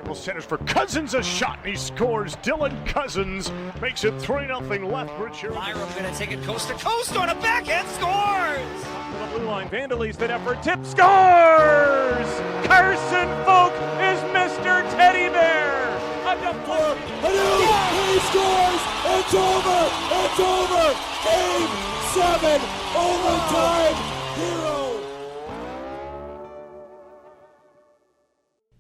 circle, centers for Cousins, a shot, and he scores. Dylan Cousins makes it 3-0 Lethbridge here. Lyram gonna take it coast to coast on a backhand, scores! To the blue line, Vandalese, that effort, tip, scores! Carson Folk is Mr. Teddy Bear! A deflection. He scores! It's over! It's over! Game 7, overtime, hero!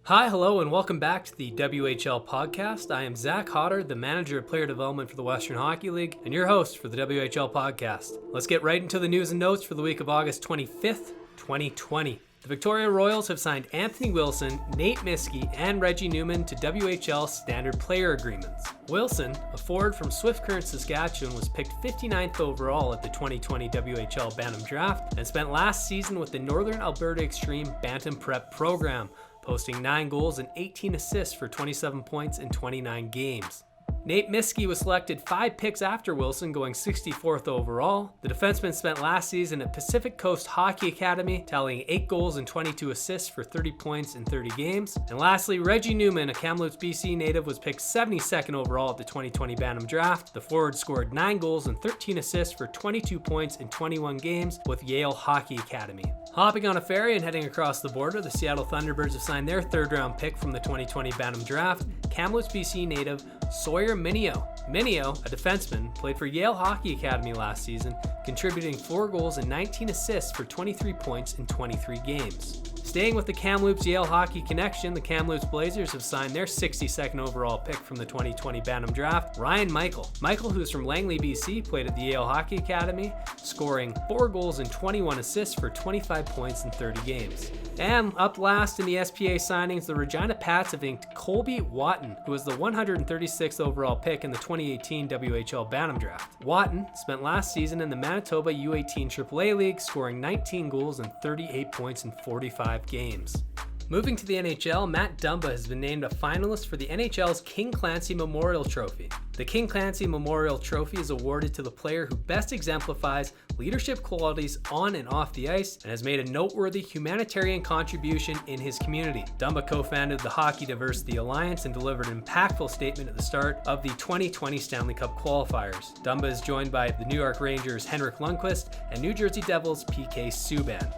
Hi, hello, and welcome back to the WHL Podcast. I am Zach Hodder, the Manager of Player Development for the Western Hockey League, and your host for the WHL Podcast. Let's get right into the news and notes for the week of August 25th, 2020. The Victoria Royals have signed Anthony Wilson, Nate Miske, and Reggie Newman to WHL standard player agreements. Wilson, a forward from Swift Current, Saskatchewan, was picked 59th overall at the 2020 WHL Bantam Draft and spent last season with the Northern Alberta Extreme Bantam Prep program, posting 9 goals and 18 assists for 27 points in 29 games. Nate Miske was selected 5 picks after Wilson, going 64th overall. The defenseman spent last season at Pacific Coast Hockey Academy, tallying 8 goals and 22 assists for 30 points in 30 games. And lastly, Reggie Newman, a Kamloops, BC native, was picked 72nd overall at the 2020 Bantam Draft. The forward scored 9 goals and 13 assists for 22 points in 21 games with Yale Hockey Academy. Hopping on a ferry and heading across the border, the Seattle Thunderbirds have signed their 3rd-round pick from the 2020 Bantam Draft, Kamloops, BC native Sawyer Minio. Minio, a defenseman, played for Yale Hockey Academy last season, contributing 4 goals and 19 assists for 23 points in 23 games. Staying with the Kamloops Yale Hockey connection, the Kamloops Blazers have signed their 62nd overall pick from the 2020 Bantam Draft, Ryan Michael. Michael, who's from Langley, BC, played at the Yale Hockey Academy, scoring 4 goals and 21 assists for 25 points in 30 games. And up last in the SPA signings, the Regina Pats have inked Colby Watton, who was the 136th overall pick in the 2018 WHL Bantam Draft. Watton spent last season in the Manitoba U18 AAA League, scoring 19 goals and 38 points in 45 games. Moving to the NHL, Matt Dumba has been named a finalist for the NHL's King Clancy Memorial Trophy. The King Clancy Memorial Trophy is awarded to the player who best exemplifies leadership qualities on and off the ice and has made a noteworthy humanitarian contribution in his community. Dumba co-founded the Hockey Diversity Alliance and delivered an impactful statement at the start of the 2020 Stanley Cup qualifiers. Dumba is joined by the New York Rangers' Henrik Lundqvist and New Jersey Devils' PK Subban.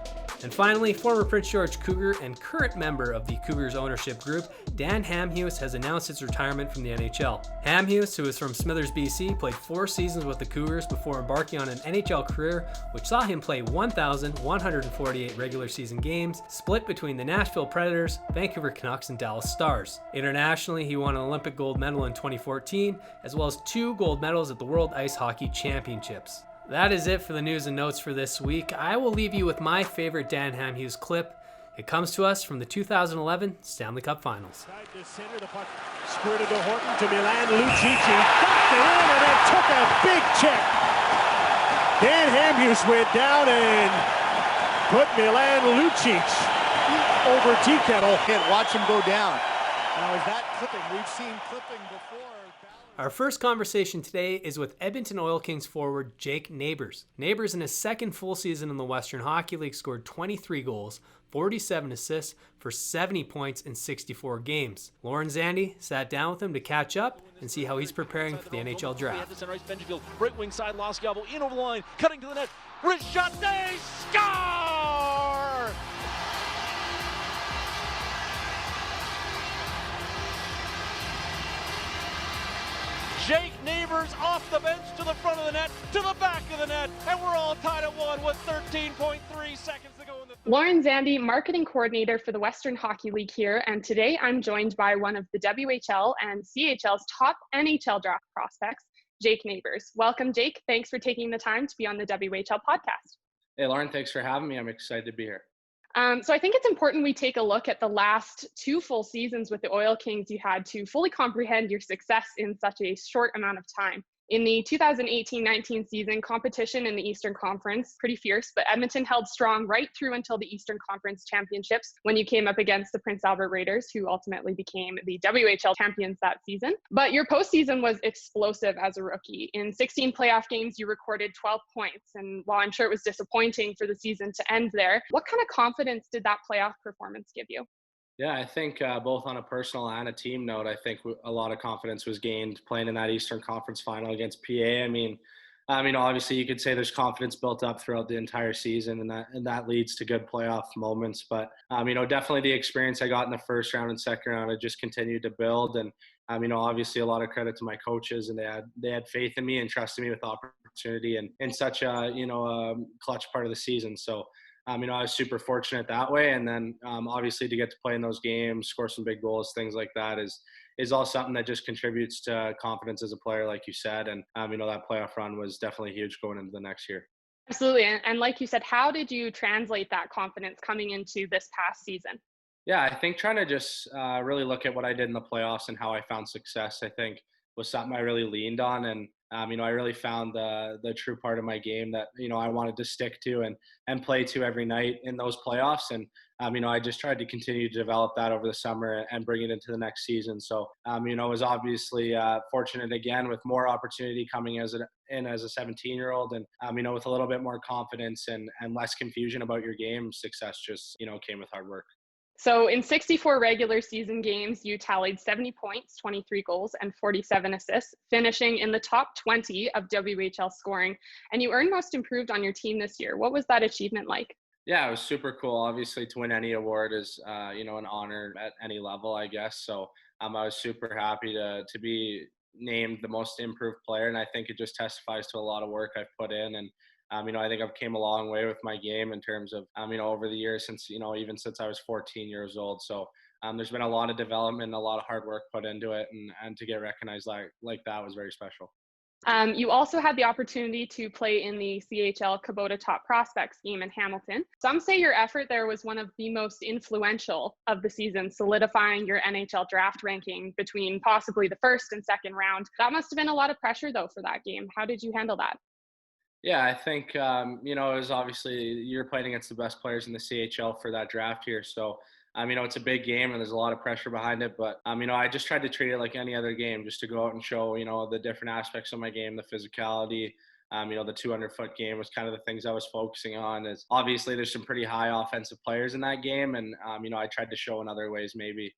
And finally, former Prince George Cougar and current member of the Cougars ownership group, Dan Hamhuis, has announced his retirement from the NHL. Hamhuis, who is from Smithers, BC, played 4 seasons with the Cougars before embarking on an NHL career which saw him play 1,148 regular season games, split between the Nashville Predators, Vancouver Canucks, and Dallas Stars. Internationally, he won an Olympic gold medal in 2014, as well as 2 gold medals at the World Ice Hockey Championships. That is it for the news and notes for this week. I will leave you with my favorite Dan Hamhuis clip. It comes to us from the 2011 Stanley Cup Finals. Side to center, the puck squirted to Horton, to Milan Lucic, got it in and then took a big check. Dan Hamhuis went down and put Milan Lucic over tea kettle. And watch him go down. Now is that clipping? We've seen clipping before. Our first conversation today is with Edmonton Oil Kings forward Jake Neighbours. Neighbours, in his second full season in the Western Hockey League, scored 23 goals, 47 assists for 70 points in 64 games. Lauren Zandy sat down with him to catch up and see how he's preparing for the NHL Draft. Right wing side, Loscalvo in over the line, cutting to the net. Wrist shot, they score! Jake Neighbours off the bench to the front of the net, to the back of the net, and we're all tied at 1 with 13.3 seconds to go in the Lauren Zandy, marketing coordinator for the Western Hockey League here, and today I'm joined by one of the WHL and CHL's top NHL draft prospects, Jake Neighbours. Welcome, Jake. Thanks for taking the time to be on the WHL podcast. Hey, Lauren, thanks for having me. I'm excited to be here. So I think it's important we take a look at the last 2 full seasons with the Oil Kings you had to fully comprehend your success in such a short amount of time. In the 2018-19 season, competition in the Eastern Conference, pretty fierce, but Edmonton held strong right through until the Eastern Conference Championships when you came up against the Prince Albert Raiders, who ultimately became the WHL champions that season. But your postseason was explosive as a rookie. In 16 playoff games, you recorded 12 points. And while I'm sure it was disappointing for the season to end there, what kind of confidence did that playoff performance give you? Yeah, I think both on a personal and a team note, I think a lot of confidence was gained playing in that Eastern Conference final against PA. Obviously you could say there's confidence built up throughout the entire season, and that leads to good playoff moments. But definitely the experience I got in the first round and second round, I just continued to build. And obviously a lot of credit to my coaches, and they had faith in me and trusted me with opportunity and in such a clutch part of the season. So I was super fortunate that way. And then obviously to get to play in those games, score some big goals, things like that is all something that just contributes to confidence as a player, like you said. And, that playoff run was definitely huge going into the next year. Absolutely. And like you said, how did you translate that confidence coming into this past season? Yeah, I think trying to just really look at what I did in the playoffs and how I found success, I think was something I really leaned on. And, I really found the true part of my game that, I wanted to stick to and play to every night in those playoffs. And, I just tried to continue to develop that over the summer and bring it into the next season. So, I was obviously fortunate again with more opportunity coming as a 17-year-old and, with a little bit more confidence and less confusion about your game. Success just, came with hard work. So in 64 regular season games, you tallied 70 points, 23 goals, and 47 assists, finishing in the top 20 of WHL scoring. And you earned most improved on your team this year. What was that achievement like? Yeah, it was super cool. Obviously, to win any award is, an honor at any level, I guess. So I was super happy to be named the most improved player. And I think it just testifies to a lot of work I've put in. And I think I've came a long way with my game in terms of, over the years since, even since I was 14 years old. So there's been a lot of development, a lot of hard work put into it, and to get recognized like that was very special. You also had the opportunity to play in the CHL Kubota Top Prospects game in Hamilton. Some say your effort there was one of the most influential of the season, solidifying your NHL draft ranking between possibly the first and second round. That must have been a lot of pressure, though, for that game. How did you handle that? Yeah, I think, it was obviously you're playing against the best players in the CHL for that draft here. So, it's a big game and there's a lot of pressure behind it. But, I just tried to treat it like any other game, just to go out and show, the different aspects of my game, the physicality. The 200-foot game was kind of the things I was focusing on. Is obviously there's some pretty high offensive players in that game. And, I tried to show in other ways maybe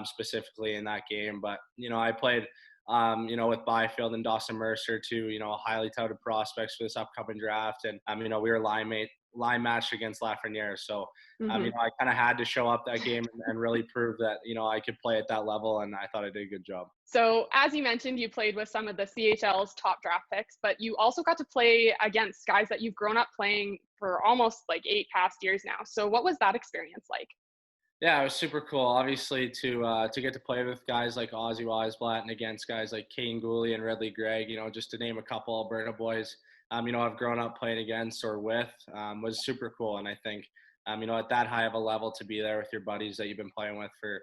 specifically in that game. But, I played – with Byfield and Dawson Mercer, two, highly touted prospects for this upcoming draft. And, we were line matched against Lafreniere. So, I kind of had to show up that game and really prove that, I could play at that level. And I thought I did a good job. So as you mentioned, you played with some of the CHL's top draft picks, but you also got to play against guys that you've grown up playing for almost like 8 past years now. So what was that experience like? Yeah, it was super cool. Obviously, to get to play with guys like Ozzy Weisblatt and against guys like Kane Gooley and Ridley Gregg, just to name a couple Alberta boys, I've grown up playing against or with, was super cool. And I think, at that high of a level to be there with your buddies that you've been playing with for,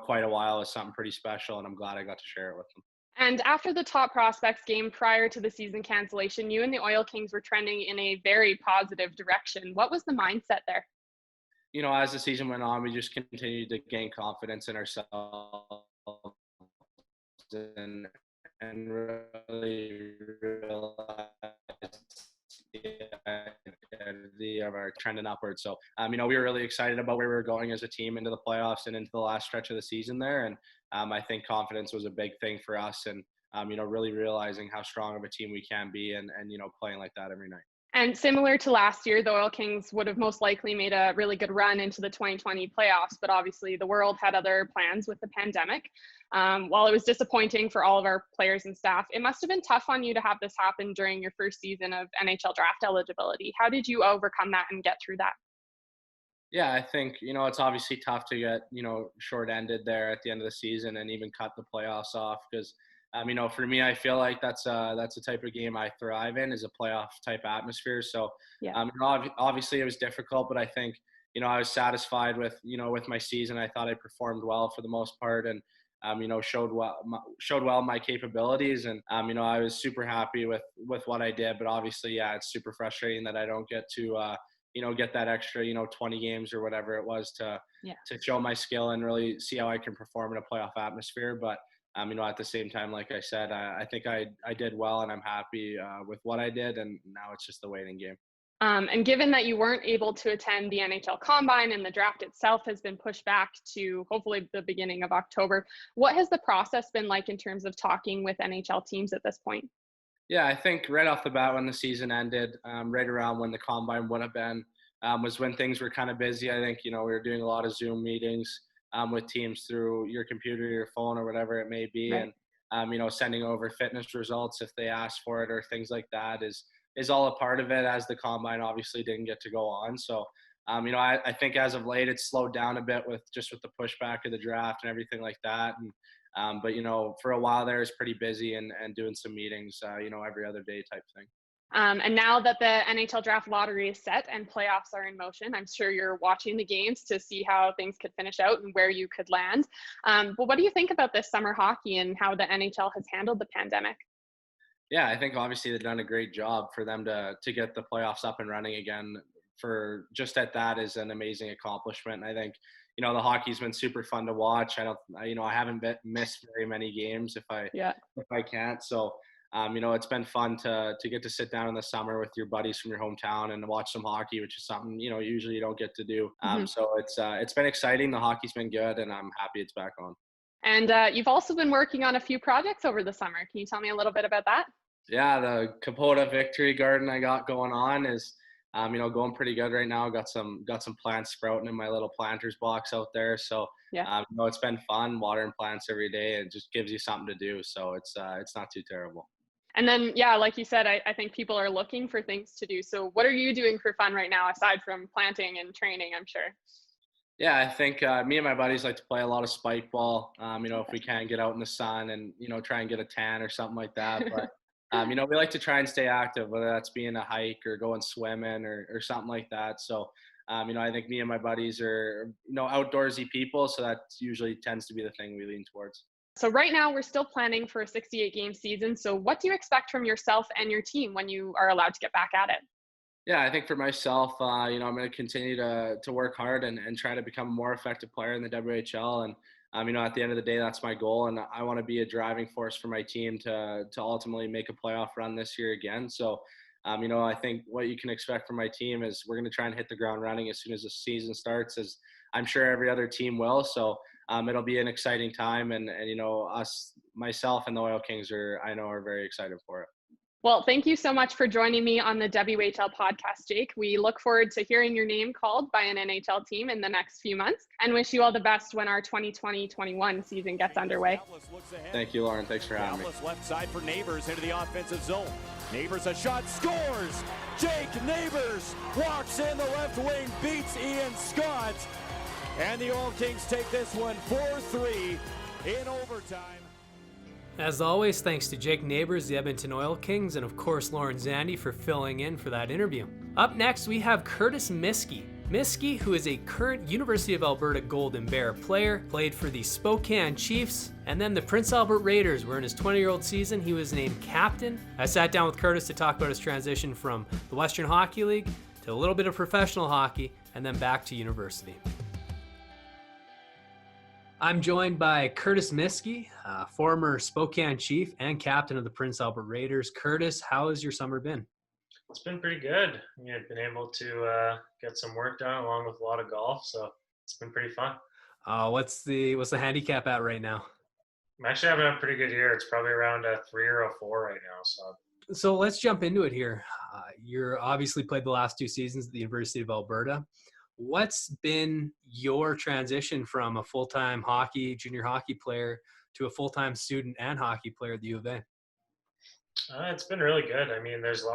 quite a while is something pretty special. And I'm glad I got to share it with them. And after the top prospects game prior to the season cancellation, you and the Oil Kings were trending in a very positive direction. What was the mindset there? As the season went on, we just continued to gain confidence in ourselves and really realize the identity of our trending upwards. So, we were really excited about where we were going as a team into the playoffs and into the last stretch of the season there. And I think confidence was a big thing for us and, really realizing how strong of a team we can be and playing like that every night. And similar to last year, the Oil Kings would have most likely made a really good run into the 2020 playoffs, but obviously the world had other plans with the pandemic. While it was disappointing for all of our players and staff, it must have been tough on you to have this happen during your first season of NHL draft eligibility. How did you overcome that and get through that? Yeah, I think, it's obviously tough to get, short-ended there at the end of the season and even cut the playoffs off because for me, I feel like that's a type of game I thrive in is a playoff type atmosphere. So, yeah. Obviously it was difficult, but I think, I was satisfied with, with my season. I thought I performed well for the most part and, showed well my capabilities. And, I was super happy with what I did, but obviously, yeah, it's super frustrating that I don't get to, get that extra, 20 games or whatever it was to show my skill and really see how I can perform in a playoff atmosphere. But, at the same time, like I said, I think I did well and I'm happy with what I did. And now it's just the waiting game. And given that you weren't able to attend the NHL Combine and the draft itself has been pushed back to hopefully the beginning of October, what has the process been like in terms of talking with NHL teams at this point? Yeah, I think right off the bat when the season ended, right around when the Combine would have been, was when things were kind of busy. I think, we were doing a lot of Zoom meetings with teams through your computer, your phone, or whatever it may be. Right. And, sending over fitness results if they ask for it or things like that is all a part of it, as the Combine obviously didn't get to go on. So, I think as of late it's slowed down a bit with the pushback of the draft and everything like that. But, for a while there, it's pretty busy and doing some meetings, every other day type thing. And now that the NHL Draft lottery is set and playoffs are in motion, I'm sure you're watching the games to see how things could finish out and where you could land. But what do you think about this summer hockey and how the NHL has handled the pandemic? Yeah, I think obviously they've done a great job for them to get the playoffs up and running again. For just at that is an amazing accomplishment. And I think, the hockey's been super fun to watch. I haven't missed very many games if I can't. So, it's been fun to get to sit down in the summer with your buddies from your hometown and watch some hockey, which is something, usually you don't get to do. So it's been exciting. The hockey's been good and I'm happy it's back on. And you've also been working on a few projects over the summer. Can you tell me a little bit about that? Yeah, the Capota Victory Garden I got going on is, going pretty good right now. Got some plants sprouting in my little planter's box out there. So, yeah. It's been fun watering plants every day. It just gives you something to do. So it's not too terrible. And then, yeah, like you said, I think people are looking for things to do. So what are you doing for fun right now, aside from planting and training, I'm sure? Yeah, I think me and my buddies like to play a lot of spike ball, if we can get out in the sun and, try and get a tan or something like that. But, we like to try and stay active, whether that's being a hike or going swimming or something like that. So, I think me and my buddies are, outdoorsy people. So that usually tends to be the thing we lean towards. So right now we're still planning for a 68-game season. So what do you expect from yourself and your team when you are allowed to get back at it? Yeah, I think for myself, I'm going to continue to work hard and try to become a more effective player in the WHL. And, at the end of the day, that's my goal. And I want to be a driving force for my team to ultimately make a playoff run this year again. So, I think what you can expect from my team is we're going to try and hit the ground running as soon as the season starts, as I'm sure every other team will. So it'll be an exciting time. And myself and the Oil Kings are very excited for it. Well, thank you so much for joining me on the WHL podcast, Jake. We look forward to hearing your name called by an NHL team in the next few months and wish you all the best when our 2020-21 season gets underway. Thank you, Lauren. Thanks for having me. Left side for Neighbours into the offensive zone. Neighbours a shot, scores! Jake Neighbours walks in the left wing, beats Ian Scott. And the Oil Kings take this one 4-3 in overtime. As always, thanks to Jake Neighbours, the Edmonton Oil Kings, and of course Lauren Zandy for filling in for that interview. Up next, we have Curtis Miske. Miske, who is a current University of Alberta Golden Bear player, played for the Spokane Chiefs and then the Prince Albert Raiders, where in his 20-year-old season he was named captain. I sat down with Curtis to talk about his transition from the Western Hockey League to a little bit of professional hockey and then back to university. I'm joined by Curtis Miske, former Spokane Chief and captain of the Prince Albert Raiders. Curtis, how has your summer been? It's been pretty good. I've been able to get some work done along with a lot of golf, so it's been pretty fun. What's the handicap at right now? I'm actually having a pretty good year. It's probably around a 3 or a 4 right now. So let's jump into it here. You're obviously played the last 2 seasons at the University of Alberta. What's been your transition from a full-time junior hockey player to a full-time student and hockey player at the U of A? It's been really good. I mean, there's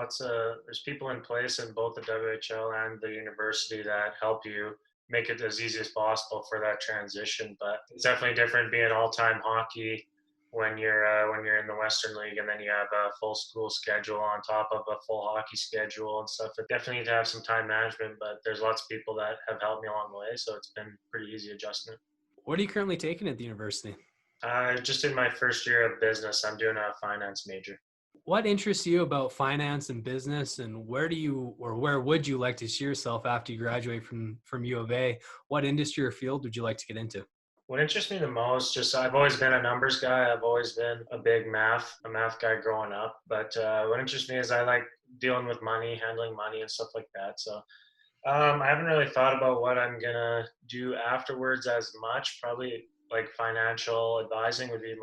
people in place in both the WHL and the university that help you make it as easy as possible for that transition. But it's definitely different being all-time hockey when you're in the Western League, and then you have a full school schedule on top of a full hockey schedule and stuff. It definitely need to have some time management, but there's lots of people that have helped me along the way, so it's been pretty easy adjustment. What are you currently taking at the university? Just in my first year of business, I'm doing a finance major. What interests you about finance and business, and where would you like to see yourself after you graduate from U of A? What industry or field would you like to get into? What interests me the most, I've always been a numbers guy. I've always been a big math guy growing up. But what interests me is I like dealing with money, handling money and stuff like that. So I haven't really thought about what I'm going to do afterwards as much. Probably like financial advising would be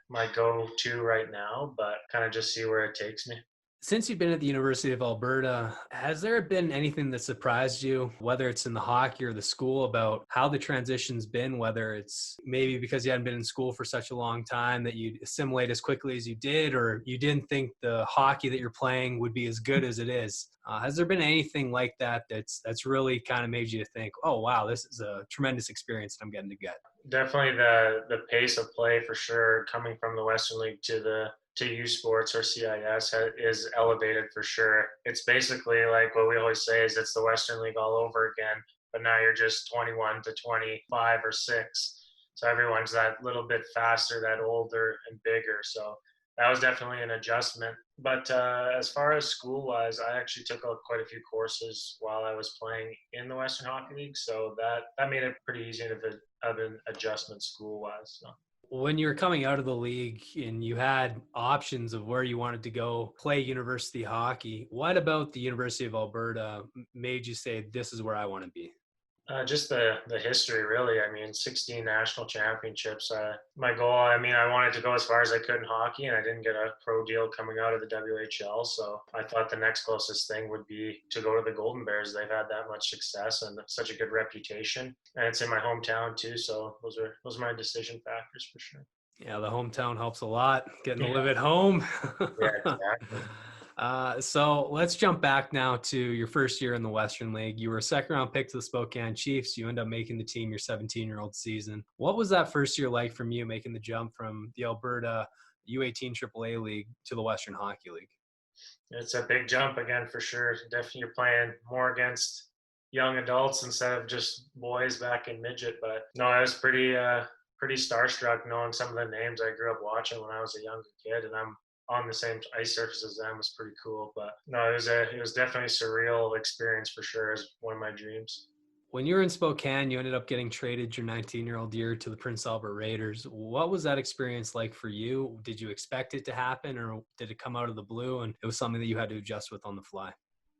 my go-to right now, but kind of just see where it takes me. Since you've been at the University of Alberta, has there been anything that surprised you, whether it's in the hockey or the school, about how the transition's been, whether it's maybe because you hadn't been in school for such a long time that you'd assimilate as quickly as you did, or you didn't think the hockey that you're playing would be as good as it is? Has there been anything like that that's really kind of made you think, oh, wow, this is a tremendous experience that I'm getting to get? Definitely the pace of play for sure, coming from the Western League to U Sports or CIS is elevated for sure. It's basically like what we always say is it's the Western League all over again, but now you're just 21 to 25 or 6. So everyone's that little bit faster, that older and bigger. So that was definitely an adjustment. But as far as school-wise, I actually took quite a few courses while I was playing in the Western Hockey League. So that made it pretty easy of an adjustment school-wise. So. When you were coming out of the league and you had options of where you wanted to go play university hockey, what about the University of Alberta made you say, this is where I want to be? Just the history, really. I mean, 16 national championships. My goal, I wanted to go as far as I could in hockey, and I didn't get a pro deal coming out of the WHL. So I thought the next closest thing would be to go to the Golden Bears. They've had that much success and such a good reputation. And it's in my hometown too. So those are my decision factors for sure. Yeah, the hometown helps a lot. Getting to live at home. Yeah, exactly. So let's jump back now to your first year in the Western League. You were a second-round pick to the Spokane Chiefs. You end up making the team your 17-year-old season. What was that first year like from you making the jump from the Alberta U18 AAA League to the Western Hockey League? It's a big jump again for sure. Definitely you're playing more against young adults instead of just boys back in midget. But no, I was pretty starstruck knowing some of the names I grew up watching when I was a younger kid, and I'm on the same ice surface as them. Was pretty cool. But no, it was definitely a surreal experience for sure. It's one of my dreams. When you were in Spokane, you ended up getting traded your 19-year-old year to the Prince Albert Raiders. What was that experience like for you? Did you expect it to happen, or did it come out of the blue and it was something that you had to adjust with on the fly?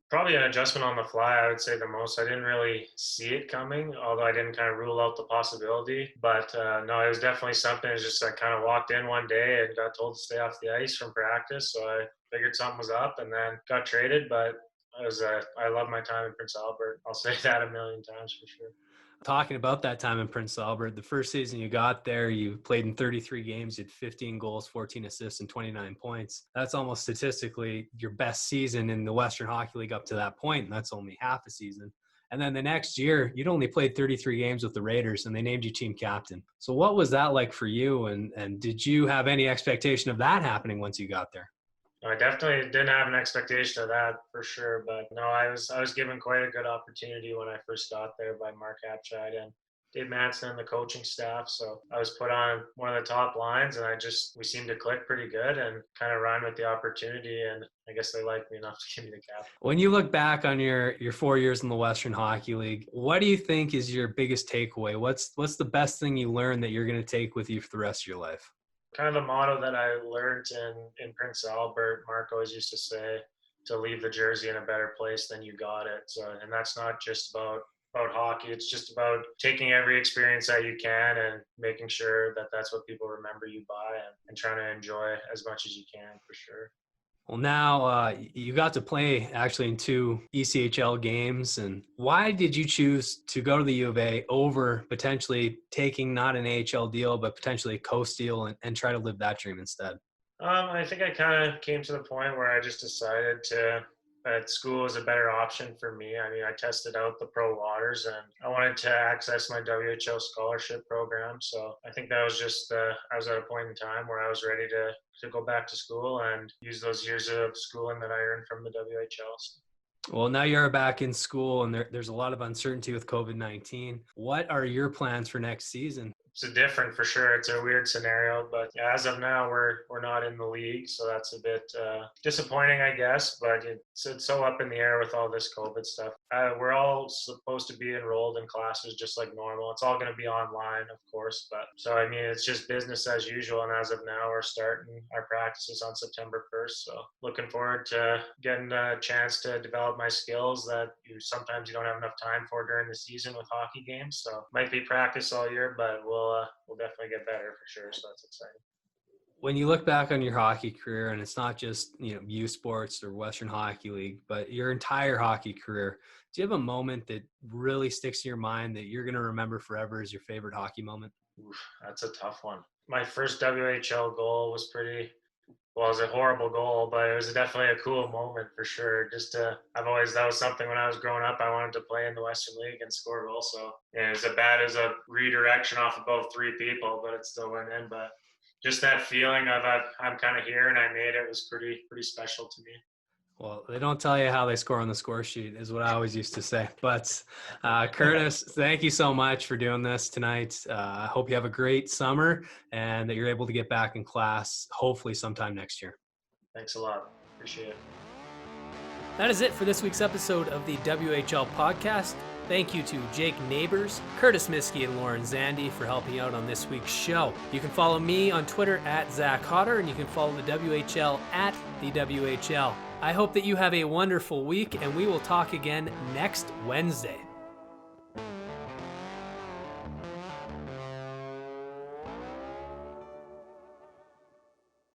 Probably an adjustment on the fly, I would say the most. I didn't really see it coming, although I didn't kind of rule out the possibility. But no, it was definitely something. It's just I kind of walked in one day and got told to stay off the ice from practice. So I figured something was up and then got traded. But I love my time in Prince Albert. I'll say that a million times for sure. Talking about that time in Prince Albert, the first season you got there, you played in 33 games, you had 15 goals, 14 assists, and 29 points. That's almost statistically your best season in the Western Hockey League up to that point, and that's only half a season. And then the next year, you'd only played 33 games with the Raiders, and they named you team captain. So what was that like for you, and did you have any expectation of that happening once you got there? I definitely didn't have an expectation of that for sure, but no, I was given quite a good opportunity when I first got there by Mark Hapchide and Dave Manson and the coaching staff. So I was put on one of the top lines, and we seemed to click pretty good and kind of run with the opportunity. And I guess they liked me enough to give me the captain. When you look back on your 4 years in the Western Hockey League, what do you think is your biggest takeaway? What's the best thing you learned that you're going to take with you for the rest of your life? Kind of the motto that I learned in Prince Albert, Mark always used to say, to leave the jersey in a better place than you got it. So, and that's not just about hockey. It's just about taking every experience that you can and making sure that that's what people remember you by, and trying to enjoy as much as you can for sure. Well, now you got to play actually in 2 ECHL games. And why did you choose to go to the U of A over potentially taking not an AHL deal, but potentially a coast deal and try to live that dream instead? I think I kind of came to the point where I just decided that school was a better option for me. I mean, I tested out the pro waters and I wanted to access my WHL Scholarship program. So I think that was just, I was at a point in time where I was ready to go back to school and use those years of schooling that I earned from the WHL. Well, now you're back in school and there's a lot of uncertainty with COVID-19. What are your plans for next season? it's different for sure. It's a weird scenario, but yeah, as of now, we're not in the league, so that's a bit disappointing, I guess. But it's so up in the air with all this COVID stuff. We're all supposed to be enrolled in classes just like normal. It's all going to be online, of course. But so I mean, it's just business as usual. And as of now, we're starting our practices on September 1st. So looking forward to getting a chance to develop my skills that sometimes you don't have enough time for during the season with hockey games. So might be practice all year, but we'll definitely get better for sure. So that's exciting. When you look back on your hockey career, and it's not just, U Sports or Western Hockey League, but your entire hockey career, do you have a moment that really sticks in your mind that you're going to remember forever as your favorite hockey moment? Oof, that's a tough one. My first WHL goal was it was a horrible goal, but it was definitely a cool moment for sure. That was something when I was growing up, I wanted to play in the Western League and score goals. So it was as bad as a redirection off of both three people, but it still went in. But just that feeling of I'm kind of here and I made it was pretty special to me. Well, they don't tell you how they score on the score sheet is what I always used to say. But Curtis, thank you so much for doing this tonight. I hope you have a great summer and that you're able to get back in class, hopefully sometime next year. Thanks a lot. Appreciate it. That is it for this week's episode of the WHL Podcast. Thank you to Jake Neighbours, Curtis Miske, and Lauren Zandi for helping out on this week's show. You can follow me on Twitter at Zach Hodder, and you can follow the WHL at the WHL. I hope that you have a wonderful week, and we will talk again next Wednesday.